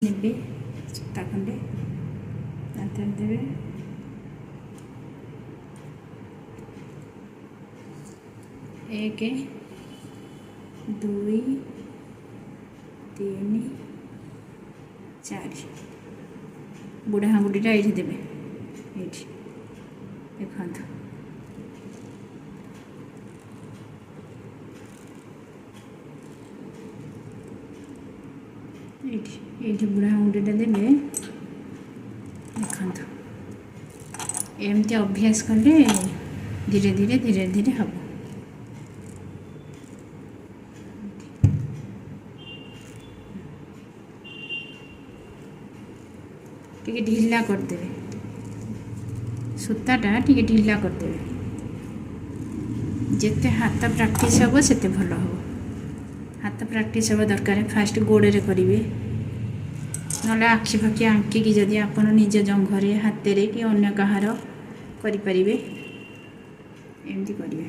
नेबे सूता खंडे देवे एक दुई तीन चार बुढ़ा हांगुटीटा ये देवे ये देखा ये बुढ़ा हांगुटीटा देवे देखा एमती अभ्यास कले धीरे धीरे हम टिके ढिला करदे सूताटा टिके ढिला करदे जिते हाथ प्रैक्टिस हम से भल हम हाथ प्रैक्टिस हम दरकार फास्ट गोड़े करेंगे ना आखि फाखि आंकिकी जदि आपण निज जंघरे हाथ कि अन्य कहार करें एमती करेंगे।